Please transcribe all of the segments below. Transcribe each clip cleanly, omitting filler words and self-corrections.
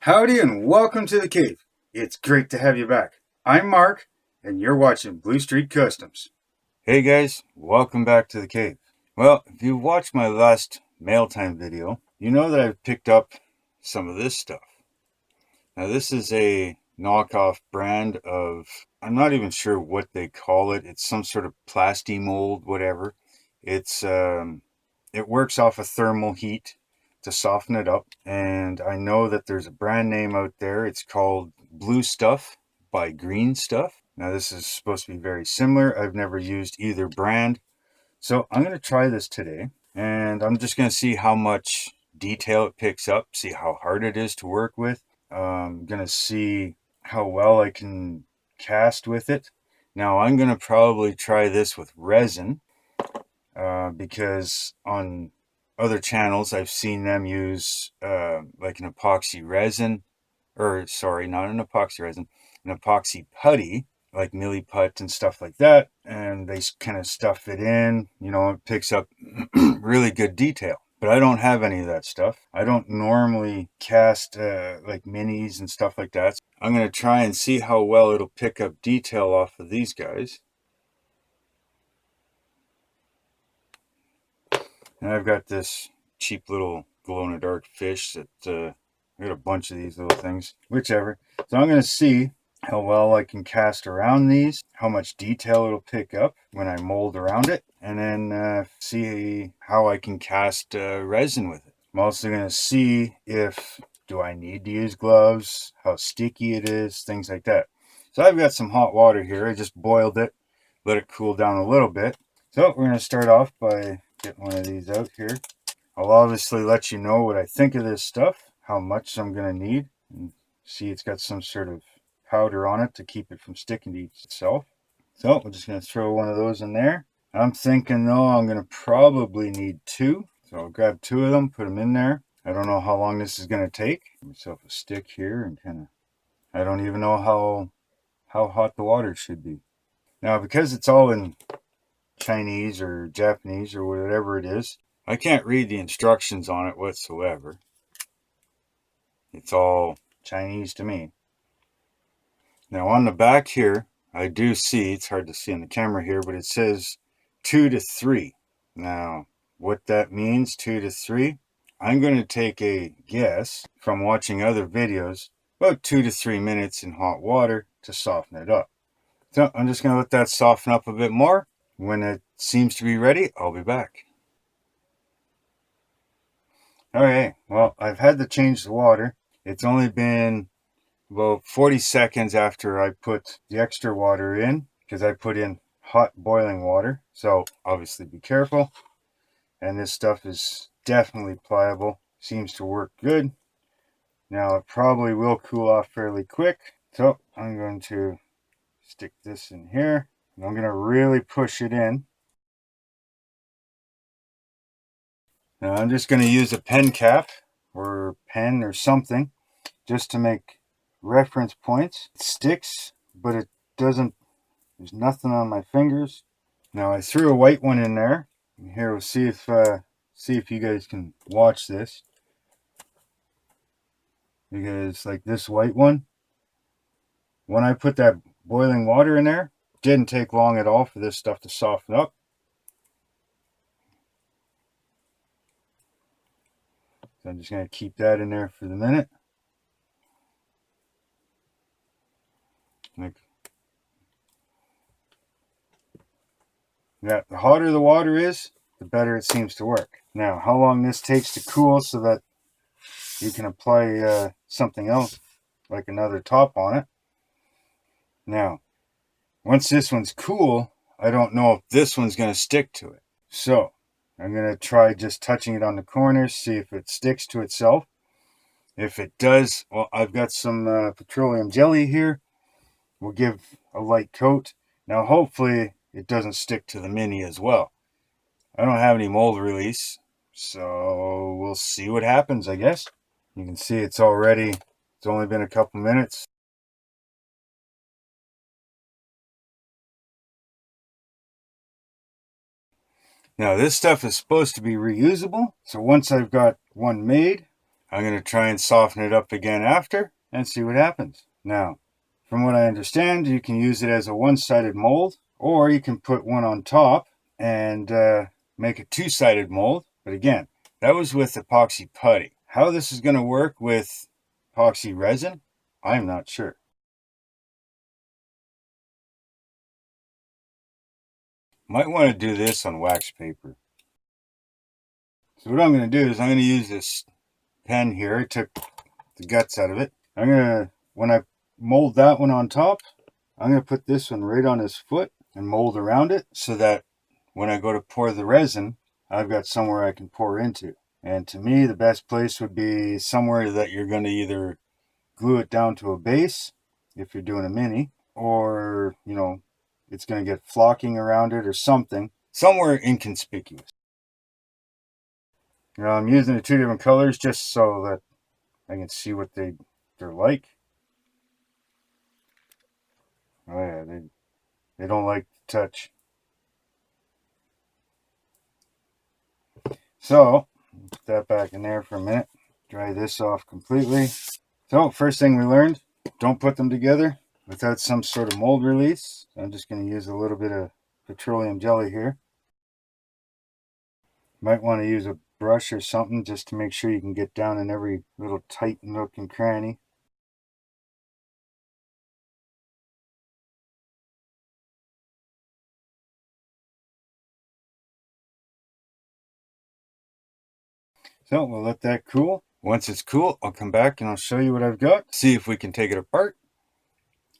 Howdy and welcome to the cave. It's great to have you back. I'm Mark and you're watching Blue Street Customs. Hey guys, welcome back to the cave. Well, if you watched my last mail time video, you know that I've picked up some of this stuff. Now this is a knockoff brand of, I'm not even sure what they call it. It's some sort of plasti mold, whatever. It works off of thermal heat to soften it up, and I know that there's a brand name out there. It's called Blue Stuff by Green Stuff. Now this is supposed to be very similar. I've never used either brand, so I'm going to try this today, and I'm just going to see how much detail it picks up, see how hard it is to work with. I'm going to see how well I can cast with it. Now I'm going to probably try this with resin, because on other channels I've seen them use like an epoxy resin, or sorry, not an epoxy resin, an epoxy putty, like milliput and stuff like that, and they kind of stuff it in, it picks up really good detail. But I don't have any of that stuff. I don't normally cast like minis and stuff like that. I'm going to try and see how well it'll pick up detail off of these guys. And I've got this cheap little glow-in-the-dark fish that I got a bunch of these little things, whichever. So I'm going to see how well I can cast around these, how much detail it'll pick up when I mold around it, and then see how I can cast resin with it. I'm also going to see if do I need to use gloves, how sticky it is, things like that. So I've got some hot water here. I just boiled it, let it cool down a little bit. So we're going to start off by getting one of these out here. I'll obviously let you know what I think of this stuff, how much I'm going to need. And see, it's got some sort of powder on it to keep it from sticking to itself. So we're just going to throw one of those in there. I'm thinking though I'm going to probably need two. So I'll grab two of them, put them in there. I don't know how long this is going to take. Give myself a stick here and kind of, I don't even know how hot the water should be. Now because it's all in Chinese or Japanese or whatever it is, I can't read the instructions on it whatsoever. It's all Chinese to me. Now on the back here, I do see, it's hard to see on the camera here, but it says 2 to 3. Now, what that means, 2 to 3, I'm going to take a guess from watching other videos, about 2 to 3 minutes in hot water to soften it up. So I'm just going to let that soften up a bit more. When it seems to be ready, I'll be back. Okay, well, I've had to change the water. It's only been about 40 seconds after I put the extra water in, because I put in hot boiling water. So obviously be careful. And this stuff is definitely pliable. Seems to work good. Now it probably will cool off fairly quick. So I'm going to stick this in here. And I'm going to really push it in. Now I'm just going to use a pen cap or pen or something just to make reference points. It sticks, but it doesn't, there's nothing on my fingers. Now I threw a white one in there. And here we'll see if you guys can watch this. Because like this white one, when I put that boiling water in there, it didn't take long at all for this stuff to soften up. So I'm just going to keep that in there for the minute. Yeah, the hotter the water is, the better it seems to work. Now, how long this takes to cool so that you can apply something else, like another top on it. Now, once this one's cool, I don't know if this one's going to stick to it. So, I'm going to try just touching it on the corners, see if it sticks to itself. If it does, well, I've got some petroleum jelly here. We'll give a light coat. Now, hopefully, it doesn't stick to the mini as well. I don't have any mold release, so we'll see what happens, I guess. You can see it's only been a couple minutes. Now this stuff is supposed to be reusable, so once I've got one made, I'm going to try and soften it up again after and see what happens. Now, from what I understand, you can use it as a one-sided mold, or you can put one on top and make a two-sided mold. But again, that was with epoxy putty. How this is going to work with epoxy resin, I'm not sure. Might want to do this on wax paper. So what I'm going to do is I'm going to use this pen here. I took the guts out of it. I'm going to, when I mold that one on top, I'm going to put this one right on his foot and mold around it so that when I go to pour the resin, I've got somewhere I can pour into. And to me, the best place would be somewhere that you're going to either glue it down to a base, if you're doing a mini, or, you know, it's going to get flocking around it or something, somewhere inconspicuous. You know, I'm using the two different colors just so that I can see what they're like. Oh yeah, they don't like to touch. So, put that back in there for a minute. Dry this off completely. So, first thing we learned, don't put them together without some sort of mold release. I'm just going to use a little bit of petroleum jelly here. Might want to use a brush or something just to make sure you can get down in every little tight nook and cranny. So we'll let that cool. Once it's cool, I'll come back and I'll show you what I've got. See if we can take it apart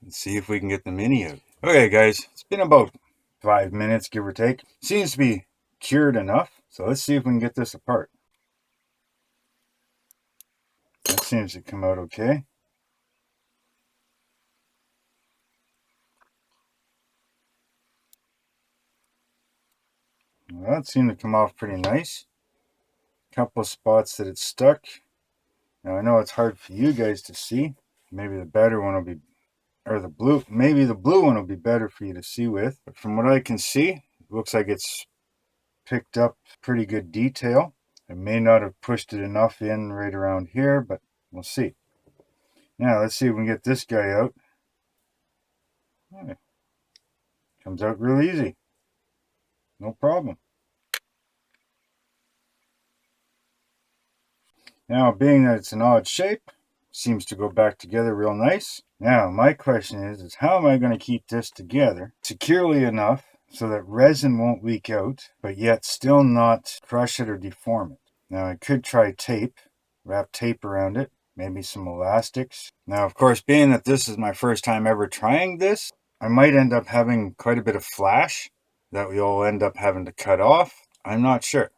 and see if we can get the mini out. Okay guys, it's been about 5 minutes, give or take. Seems to be cured enough. So let's see if we can get this apart. That seems to come out okay. Well, that seemed to come off pretty nice. Couple of spots that it's stuck. Now I know it's hard for you guys to see. Maybe the better one will be, or the blue, maybe the blue one will be better for you to see with. But from what I can see, it looks like it's picked up pretty good detail. I may not have pushed it enough in right around here, but we'll see. Now let's see if we can get this guy out. Comes out real easy. No problem. Now, being that it's an odd shape, seems to go back together real nice. Now, my question is how am I going to keep this together securely enough so that resin won't leak out, but yet still not crush it or deform it? Now, I could try tape, wrap tape around it, maybe some elastics. Now, of course, being that this is my first time ever trying this, I might end up having quite a bit of flash that we'll end up having to cut off. I'm not sure.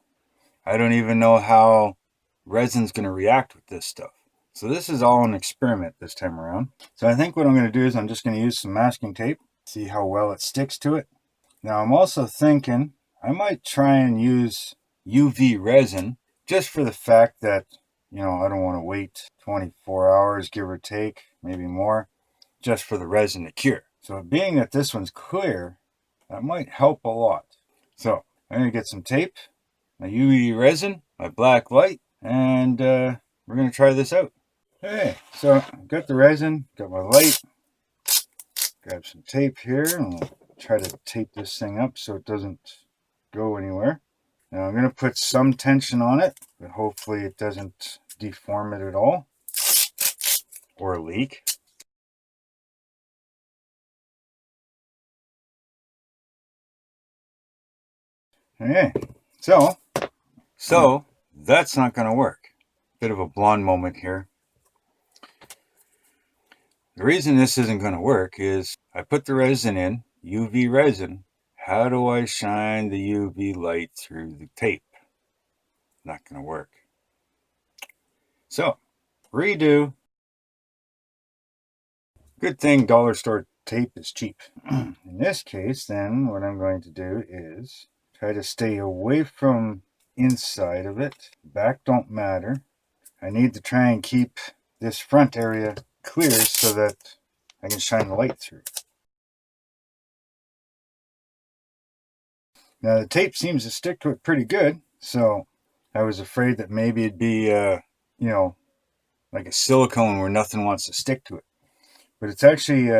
I don't even know how resin's going to react with this stuff. So this is all an experiment this time around. So I think what I'm going to do is I'm just going to use some masking tape, see how well it sticks to it. Now I'm also thinking I might try and use UV resin just for the fact that, you know, I don't want to wait 24 hours, give or take, maybe more, just for the resin to cure. So being that this one's clear, that might help a lot. So I'm going to get some tape, my UV resin, my black light, and we're going to try this out. Okay, so I've got the resin, got my light, grab some tape here, and we'll try to tape this thing up so it doesn't go anywhere. Now I'm going to put some tension on it, but hopefully it doesn't deform it at all or leak. Okay, so that's not going to work. Bit of a blonde moment here. The reason this isn't going to work is I put the resin in, UV resin. How do I shine the UV light through the tape? Not going to work. So, redo. Good thing dollar store tape is cheap. In this case, then, what I'm going to do is try to stay away from inside of it. Back don't matter. I need to try and keep this front area clear so that I can shine the light through. Now the tape seems to stick to it pretty good, so I was afraid that maybe it'd be, you know, like a silicone where nothing wants to stick to it. But it's actually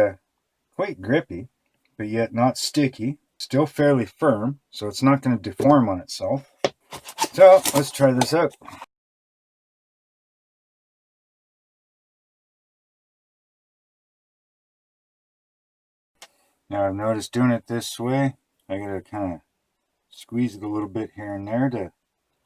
quite grippy, but yet not sticky. Still fairly firm, so it's not going to deform on itself. So let's try this out. Now I've noticed doing it this way, I gotta kind of squeeze it a little bit here and there to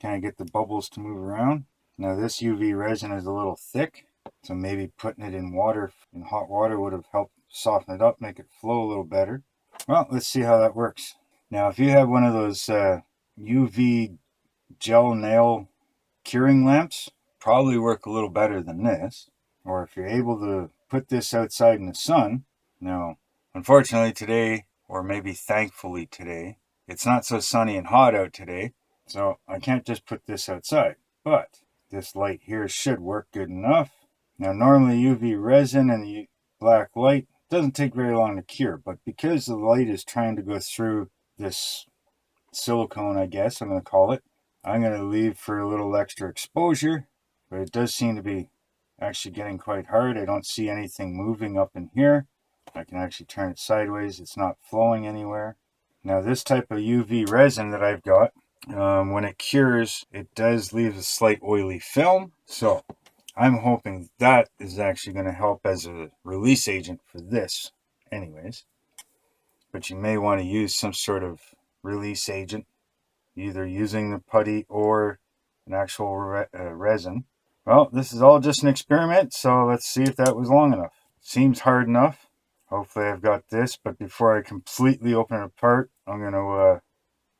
kind of get the bubbles to move around. Now this UV resin is a little thick, so maybe putting it in water, in hot water, would have helped soften it up, make it flow a little better. Well, let's see how that works. Now if you have one of those UV gel nail curing lamps, probably work a little better than this. Or if you're able to put this outside in the sun. Now, unfortunately today, or maybe thankfully today, it's not so sunny and hot out today, so I can't just put this outside. But this light here should work good enough. Now normally UV resin and the black light doesn't take very long to cure, but because the light is trying to go through this silicone, I guess I'm going to call it, I'm going to leave for a little extra exposure, but it does seem to be actually getting quite hard. I don't see anything moving up in here. I can actually turn it sideways. It's not flowing anywhere. Now this type of UV resin that I've got, when it cures, it does leave a slight oily film. So I'm hoping that is actually going to help as a release agent for this anyways. But you may want to use some sort of release agent, either using the putty or an actual resin. Well, this is all just an experiment, so let's see if that was long enough. Seems hard enough. Hopefully I've got this, but before I completely open it apart, I'm going to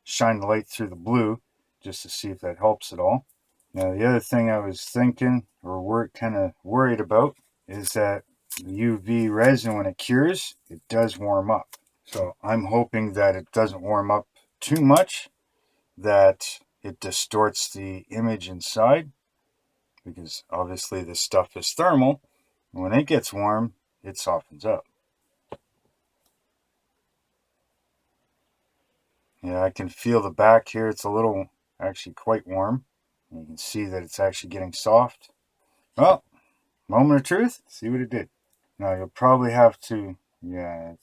shine the light through the blue just to see if that helps at all. Now the other thing I was thinking, or kind of worried about, is that the UV resin, when it cures, it does warm up. So I'm hoping that it doesn't warm up too much, that it distorts the image inside, because obviously this stuff is thermal. When it gets warm, it softens up. Yeah, I can feel the back here. It's a little, actually quite warm. You can see that it's actually getting soft. Well, moment of truth. See what it did. Now you'll probably have to, yeah,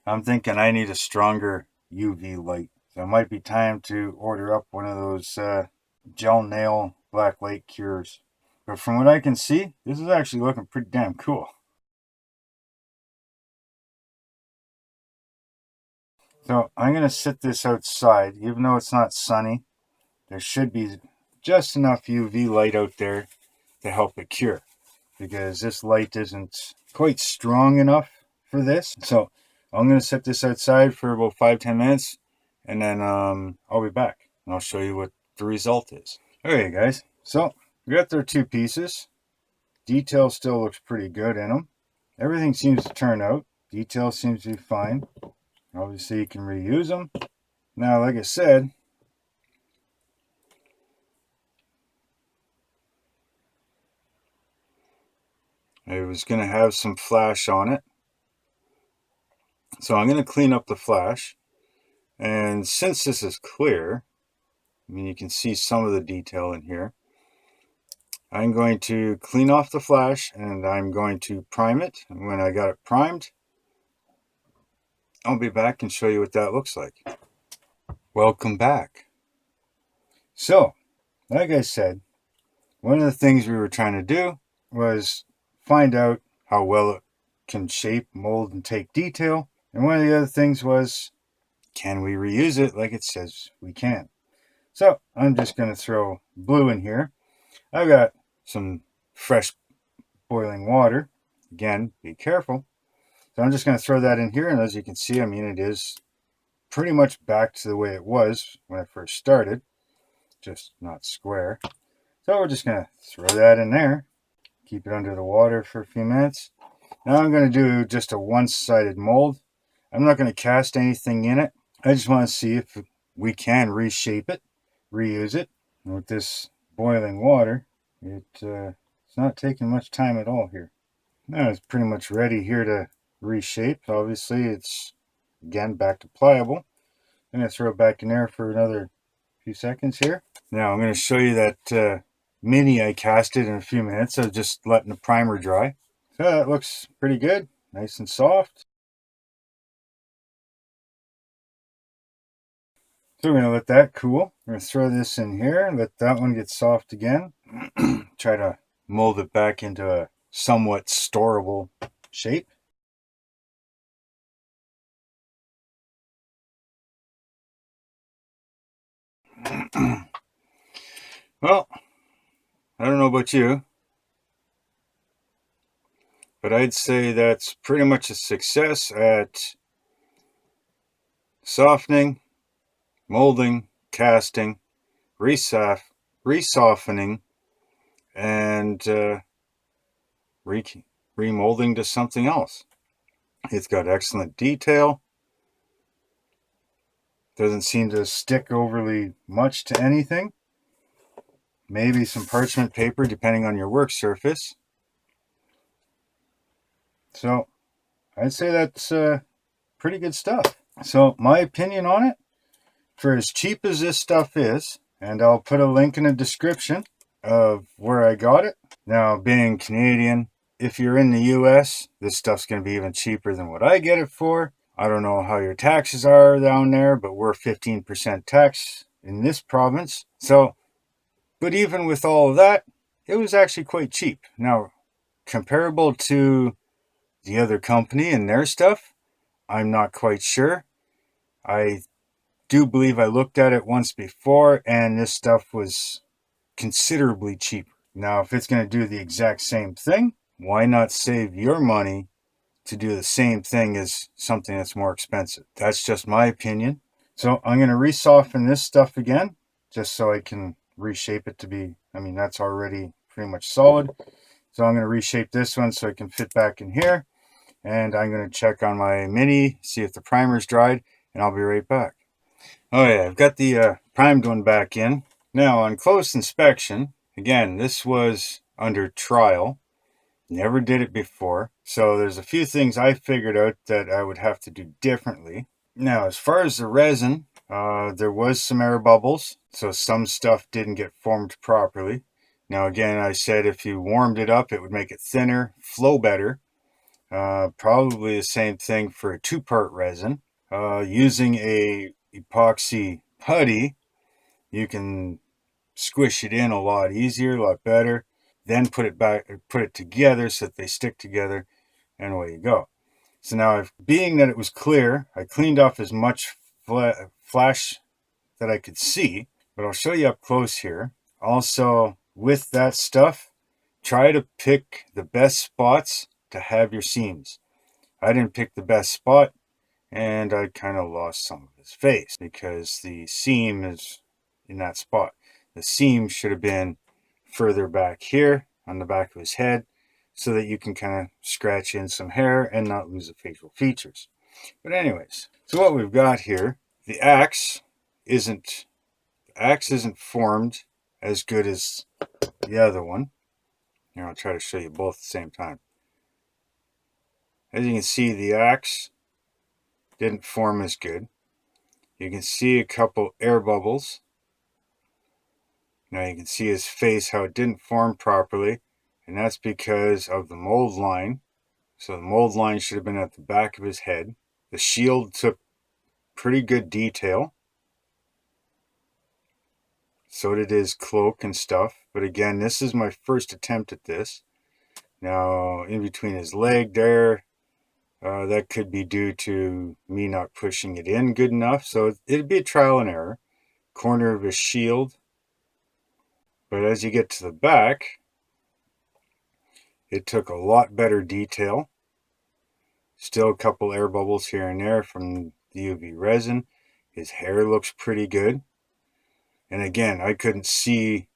I'm thinking I need a stronger UV light. So it might be time to order up one of those gel nail black light cures. But from what I can see, this is actually looking pretty damn cool. So I'm going to sit this outside, even though it's not sunny. There should be just enough UV light out there to help it cure, because this light isn't quite strong enough for this. So I'm going to set this outside for about 5-10 minutes, and then I'll be back and I'll show you what the result is. Okay guys, so we got their two pieces. Detail still looks pretty good in them. Everything seems to turn out. Detail seems to be fine. Obviously you can reuse them. Now like I said, it was going to have some flash on it. So I'm going to clean up the flash. And since this is clear, I mean, you can see some of the detail in here. I'm going to clean off the flash and I'm going to prime it. And when I got it primed, I'll be back and show you what that looks like. Welcome back. So, like I said, one of the things we were trying to do was find out how well it can shape, mold, and take detail. And one of the other things was, can we reuse it like it says we can? So I'm just going to throw blue in here. I've got some fresh boiling water. Again, be careful. So I'm just going to throw that in here. And as you can see, I mean, it is pretty much back to the way it was when I first started, just not square. So we're just going to throw that in there. Keep it under the water for a few minutes. Now I'm going to do just a one-sided mold. I'm not going to cast anything in it. I just want to see if we can reshape it, reuse it. And with this boiling water, it's not taking much time at all here. Now it's pretty much ready here to reshape. Obviously it's, again, back to pliable. I'm going to throw it back in there for another few seconds here. Now I'm going to show you that Mini I casted in a few minutes, so just letting the primer dry. So that looks pretty good, nice and soft. So we're going to let that cool. We're going to throw this in here, let that one get soft again. Try to mold it back into a somewhat storable shape. Well, I don't know about you, but I'd say that's pretty much a success at softening, molding, casting, resoftening, and remolding to something else. It's got excellent detail. Doesn't seem to stick overly much to anything. Maybe some parchment paper depending on your work surface. So I'd say that's pretty good stuff. So my opinion on it, for as cheap as this stuff is, and I'll put a link in the description of where I got it. Now, being Canadian, if you're in the US, this stuff's going to be even cheaper than what I get it for. I don't know how your taxes are down there, but we're 15% tax in this province. So, but even with all of that, it was actually quite cheap. Now, comparable to the other company and their stuff, I'm not quite sure. I do believe I looked at it once before, and this stuff was considerably cheaper. Now, if it's going to do the exact same thing, why not save your money to do the same thing as something that's more expensive? That's just my opinion. So I'm going to resoften this stuff again, just so I can reshape it to be, that's already pretty much solid. So I'm going to reshape this one so it can fit back in here. And I'm going to check on my Mini, see if the primer's dried, and I'll be right back. Oh yeah, I've got the primed one back in. Now on close inspection, again, this was under trial. Never did it before. So there's a few things I figured out that I would have to do differently. Now, as far as the resin, there was some air bubbles. So some stuff didn't get formed properly. Now, again, I said if you warmed it up, it would make it thinner, flow better. Probably the same thing for a two-part resin. Using a epoxy putty, you can squish it in a lot easier, a lot better. Then put it together so that they stick together, and away you go. So now, being that it was clear, I cleaned off as much flash that I could see, but I'll show you up close here. Also, with that stuff, try to pick the best spots to have your seams. I didn't pick the best spot, and I kind of lost some of his face because the seam is in that spot. The seam should have been further back here on the back of his head so that you can kind of scratch in some hair and not lose the facial features. But anyways, so what we've got here, the axe isn't formed as good as the other one. Here, I'll try to show you both at the same time. As you can see, the axe didn't form as good. You can see a couple air bubbles. Now you can see his face, how it didn't form properly, and that's because of the mold line. So the mold line should have been at the back of his head. The shield took pretty good detail. So did his cloak and stuff. But again, this is my first attempt at this. Now, in between his leg there, that could be due to me not pushing it in good enough. So it'd be a trial and error. Corner of his shield. But as you get to the back, it took a lot better detail. Still a couple air bubbles here and there from the UV resin. His hair looks pretty good. And again, I couldn't see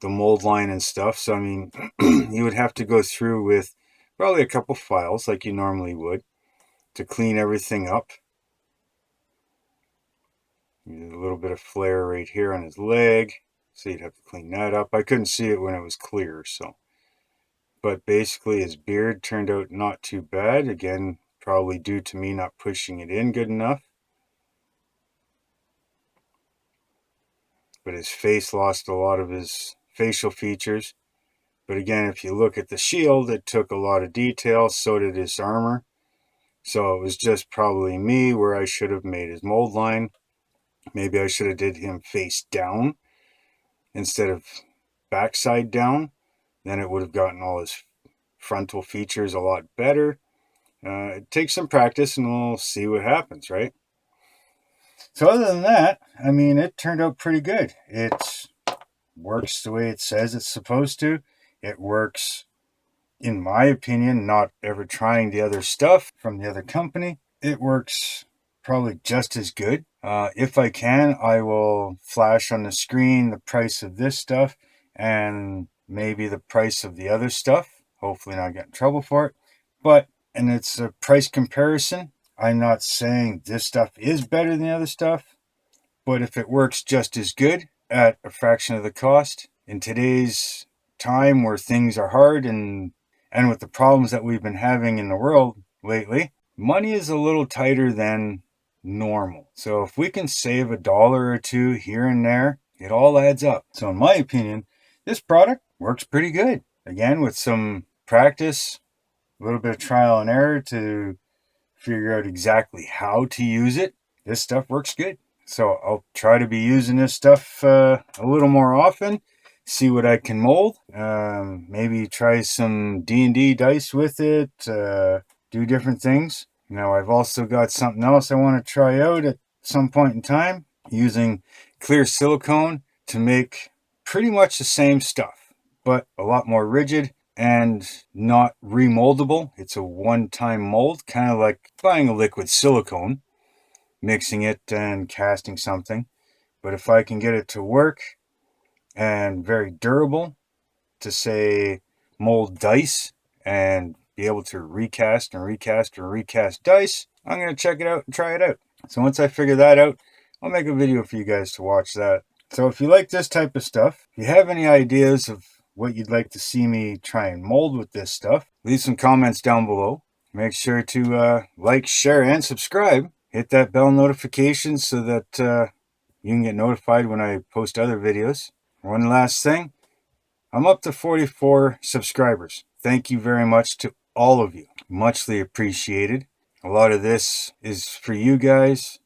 the mold line and stuff. So, you would have to go through with probably a couple files like you normally would to clean everything up. There's a little bit of flare right here on his leg. So you'd have to clean that up. I couldn't see it when it was clear, so. But basically his beard turned out not too bad. Again, probably due to me not pushing it in good enough. But his face lost a lot of his facial features. But again, if you look at the shield, it took a lot of detail. So did his armor. So it was just probably me where I should have made his mold line. Maybe I should have did him face down instead of backside down. Then it would have gotten all his frontal features a lot better. It takes some practice and we'll see what happens, right? So other than that, I mean, it turned out pretty good. It works the way it says it's supposed to. It works, in my opinion, not ever trying the other stuff from the other company. It works probably just as good. If I can, I will flash on the screen the price of this stuff and maybe the price of the other stuff. Hopefully not get in trouble for it. And it's a price comparison. I'm not saying this stuff is better than the other stuff, but if it works just as good at a fraction of the cost in today's time where things are hard and with the problems that we've been having in the world lately, money is a little tighter than normal. So if we can save $1 or $2 here and there, it all adds up. So in my opinion, this product works pretty good. Again, with some practice, a little bit of trial and error to figure out exactly how to use it, this stuff works good. So I'll try to be using this stuff a little more often, see what I can mold, maybe try some D&D dice with it, do different things. Now I've also got something else I want to try out at some point in time, using clear silicone to make pretty much the same stuff, but a lot more rigid and not remoldable. It's a one-time mold, kind of like buying a liquid silicone, mixing it and casting something. But if I can get it to work and very durable to, say, mold dice and be able to recast and recast and recast dice, I'm going to check it out and try it out. So once I figure that out, I'll make a video for you guys to watch that. So if you like this type of stuff, if you have any ideas of what you'd like to see me try and mold with this stuff, leave some comments down below. Make sure to like, share, and subscribe. Hit that bell notification so that you can get notified when I post other videos. One last thing, I'm up to 44 subscribers. Thank you very much to all of you. Muchly appreciated. A lot of this is for you guys.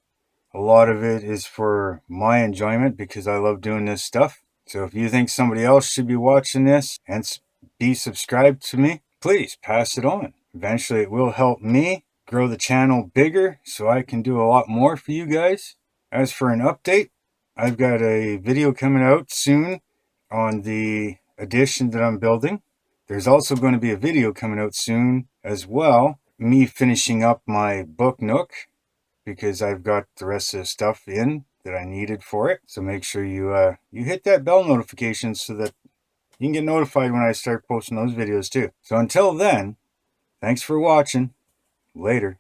A lot of it is for my enjoyment because I love doing this stuff. So if you think somebody else should be watching this and be subscribed to me, please pass it on. Eventually it will help me grow the channel bigger so I can do a lot more for you guys. As for an update, I've got a video coming out soon on the addition that I'm building. There's also going to be a video coming out soon as well, me finishing up my book nook, because I've got the rest of the stuff in that I needed for it. So make sure you hit that bell notification so that you can get notified when I start posting those videos too. So until then, thanks for watching. Later.